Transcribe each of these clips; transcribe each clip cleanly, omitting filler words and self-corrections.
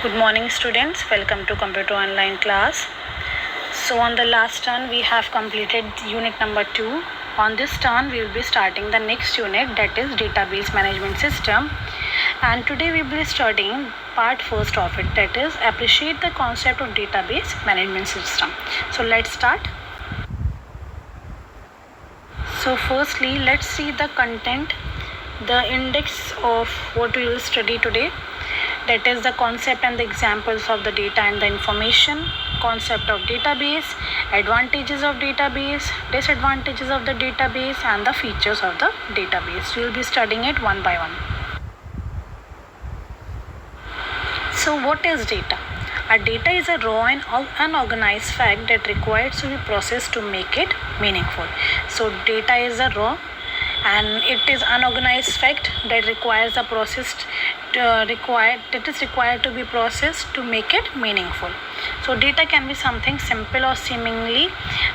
Good morning students, welcome to computer online class. So on the last turn we have completed unit number 2. On this turn we will be starting the next unit, that is database management system, and today we will be studying part first of it, that is appreciate the concept of database management system. So let's start. So firstly let's see the content, the index of what we will study today. That is the concept and the examples of the data and the information, concept of database, advantages of database, disadvantages of the database, and the features of the database. We will be studying it one by one. So what is data? A data is a raw and unorganized fact that requires to be processed to make it meaningful. So data is a raw and it is unorganized fact that requires a processed required to be processed to make it meaningful. So data can be something simple or seemingly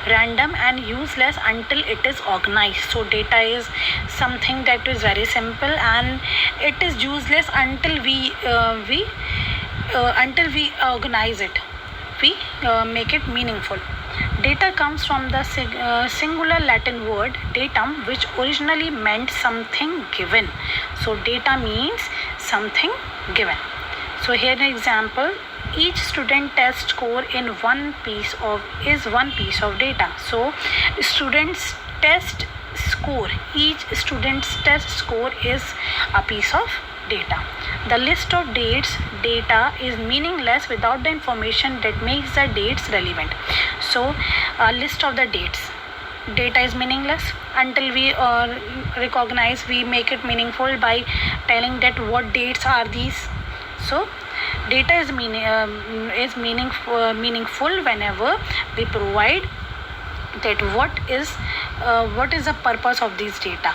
random and useless until it is organized. So data is something that is very simple and it is useless until we organize it, we make it meaningful. Data comes from the singular Latin word datum, which originally meant something given. So data means something given. So here an example, each student test score in one piece of data. So students test score, each student's test score is a piece of data. The list of dates data is meaningless without the information that makes the dates relevant. So a list of the dates, data is meaningless until we recognize, we make it meaningful by telling that what dates are these. So data is meaningful whenever we provide that what is the purpose of these data.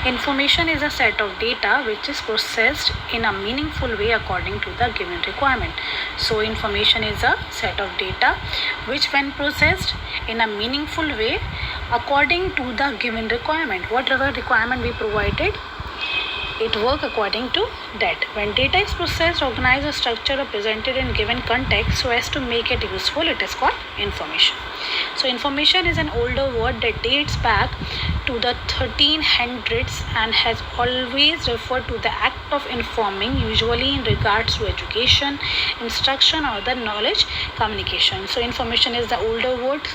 Information is a set of data which is processed in a meaningful way according to the given requirement. So information is a set of data which, when processed in a meaningful way according to the given requirement, whatever requirement we provided, it works according to that. When data is processed, organized, structured, or presented in given context so as to make it useful, it is called information. So information is an older word that dates back to the 1300s and has always referred to the act of informing, usually in regards to education, instruction, or the knowledge communication. So information is the older word.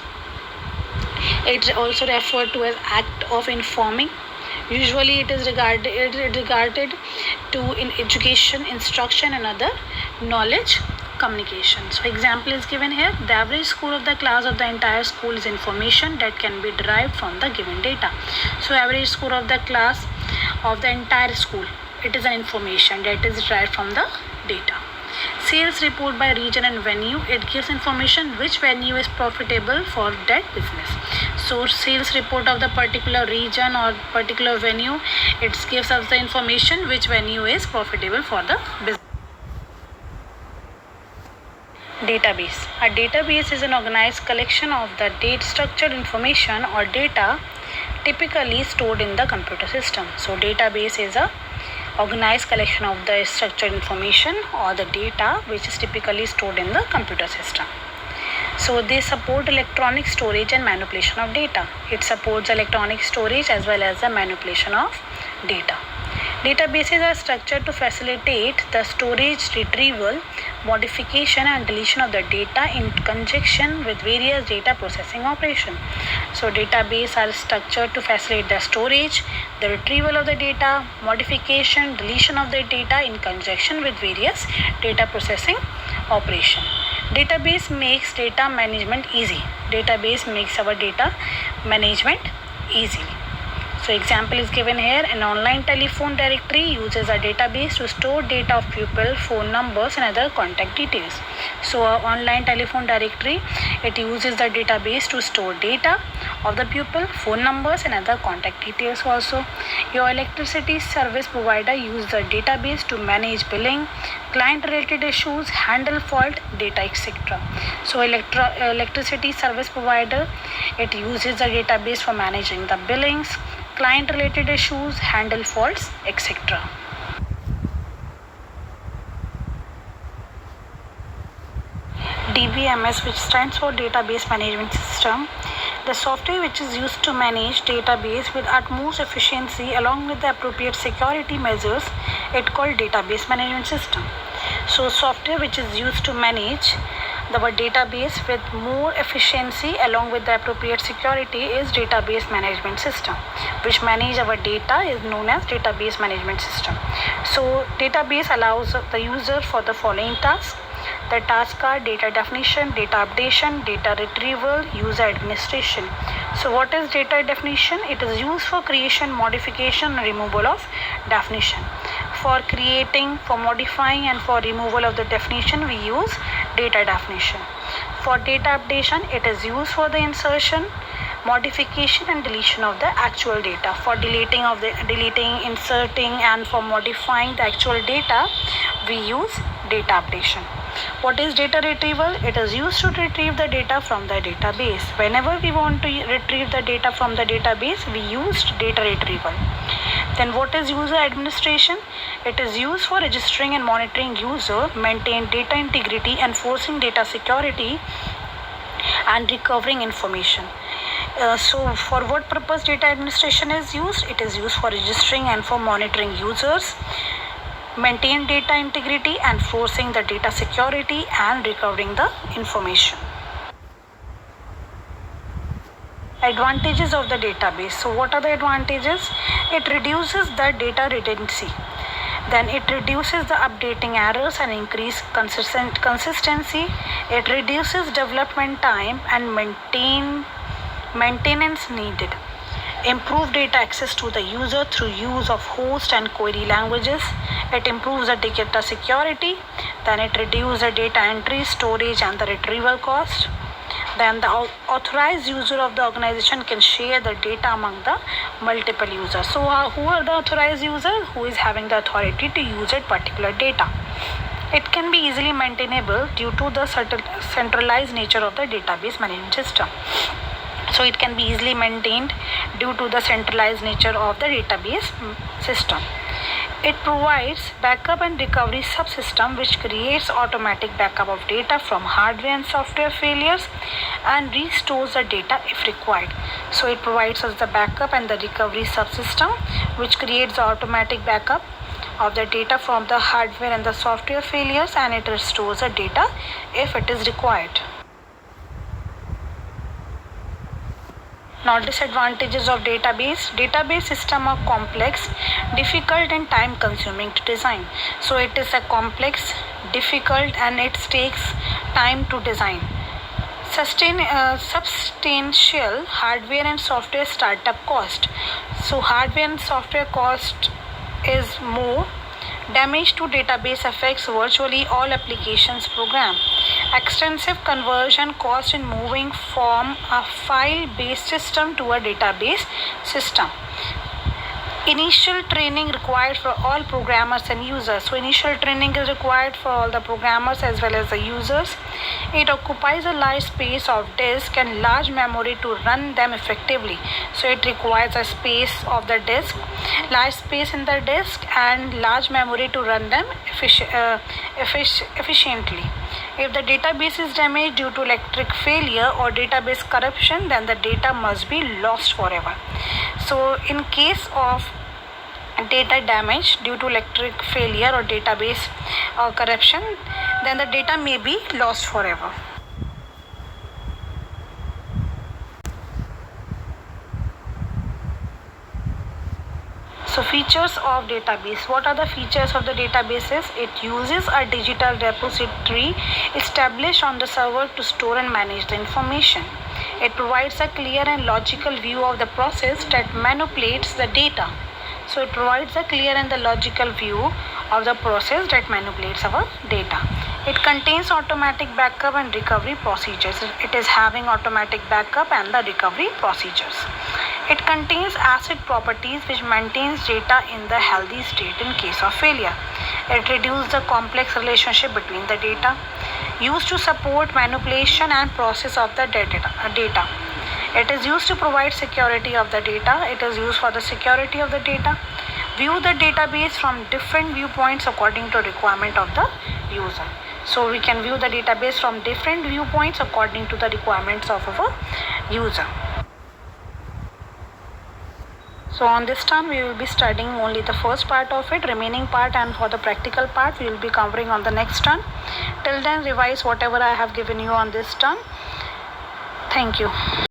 It is also referred to as act of informing. Usually it is regarded to in education, instruction, and other knowledge communication. So example is given here. The average score of the class of the entire school is information that can be derived from the given data. So average score of the class of the entire school, it is an information that is derived from the data. Sales report by region and venue, it gives information which venue is profitable for that business. So sales report of the particular region or particular venue, it gives us the information which venue is profitable for the business. Database. A database is an organized collection of the structured information or data typically stored in the computer system. So database is a organized collection of the structured information or the data which is typically stored in the computer system. So they support electronic storage and manipulation of data. It supports electronic storage as well as the manipulation of data. Databases are structured to facilitate the storage, retrieval, modification, and deletion of the data in conjunction with various data processing operations. So databases are structured to facilitate the storage, the retrieval of the data, modification, deletion of the data in conjunction with various data processing operations. Database makes data management easy. Database makes our data management easy. So example is given here. An online telephone directory uses a database to store data of pupil, phone numbers, and other contact details. So an online telephone directory, it uses the database to store data of the pupil, phone numbers, and other contact details also. Your electricity service provider uses the database to manage billing, client related issues, handle fault data, etc. So electricity service provider, it uses the database for managing the billings, client related issues, handle faults, etc. DBMS, which stands for Database Management System, the software which is used to manage database with utmost efficiency along with the appropriate security measures, it called Database Management System. So software which is used to manage our database with more efficiency along with the appropriate security is Database Management System, which manage our data is known as Database Management System. So database allows the user for the following tasks. The tasks are data definition, data updation, data retrieval, user administration. So what is data definition? It is used for creation, modification, and removal of definition. For creating, for modifying, and for removal of the definition, we use data definition. For data updation, it is used for the insertion, modification, and deletion of the actual data. For deleting, inserting, and for modifying the actual data, we use data updation. What is data retrieval? It is used to retrieve the data from the database. Whenever we want to retrieve the data from the database, we use data retrieval. Then what is user administration? It is used for registering and monitoring user, maintain data integrity, enforcing data security, and recovering information. So for what purpose data administration is used? It is used for registering and for monitoring users, maintain data integrity, enforcing the data security, and recovering the information. Advantages of the database. So what are the advantages? It reduces the data redundancy. Then it reduces the updating errors and increase consistency. It reduces development time and maintenance needed. Improve data access to the user through use of host and query languages. It improves the data security. Then it reduces the data entry, storage, and the retrieval cost. Then the authorized user of the organization can share the data among the multiple users. So who are the authorized users? Who is having the authority to use that particular data? It can be easily maintainable due to the centralized nature of the database management system. So it can be easily maintained due to the centralized nature of the database system. It provides backup and recovery subsystem which creates automatic backup of data from hardware and software failures and restores the data if required. So it provides us the backup and the recovery subsystem which creates the automatic backup of the data from the hardware and the software failures, and it restores the data if it is required. Now disadvantages of database. Database system are complex, difficult, and time consuming to design. So it is a complex, difficult, and it takes time to design. Substantial hardware and software startup cost. So hardware and software cost is more. Damage to database affects virtually all applications program. Extensive conversion cost in moving from a file-based system to a database system. Initial training required for all programmers and users. So initial training is required for all the programmers as well as the users. It occupies a large space of disk and large memory to run them effectively. So it requires a space of the disk, large space in the disk, and large memory to run them efficiently. If the database is damaged due to electric failure or database corruption, then the data must be lost forever. So in case of data damage due to electric failure or database corruption, then the data may be lost forever. So features of database. What are the features of the databases? It uses a digital repository established on the server to store and manage the information. It provides a clear and logical view of the process that manipulates the data. So it provides a clear and the logical view of the process that manipulates our data. It contains automatic backup and recovery procedures. It is having automatic backup and the recovery procedures. It contains asset properties which maintains data in the healthy state in case of failure. It reduces the complex relationship between the data. Used to support manipulation and process of the data. It is used to provide security of the data. It is used for the security of the data. View the database from different viewpoints according to requirement of the user. So we can view the database from different viewpoints according to the requirements of our user. So on this term we will be studying only the first part of it, remaining part, and for the practical part we will be covering on the next term. Till then, revise whatever I have given you on this term. Thank you.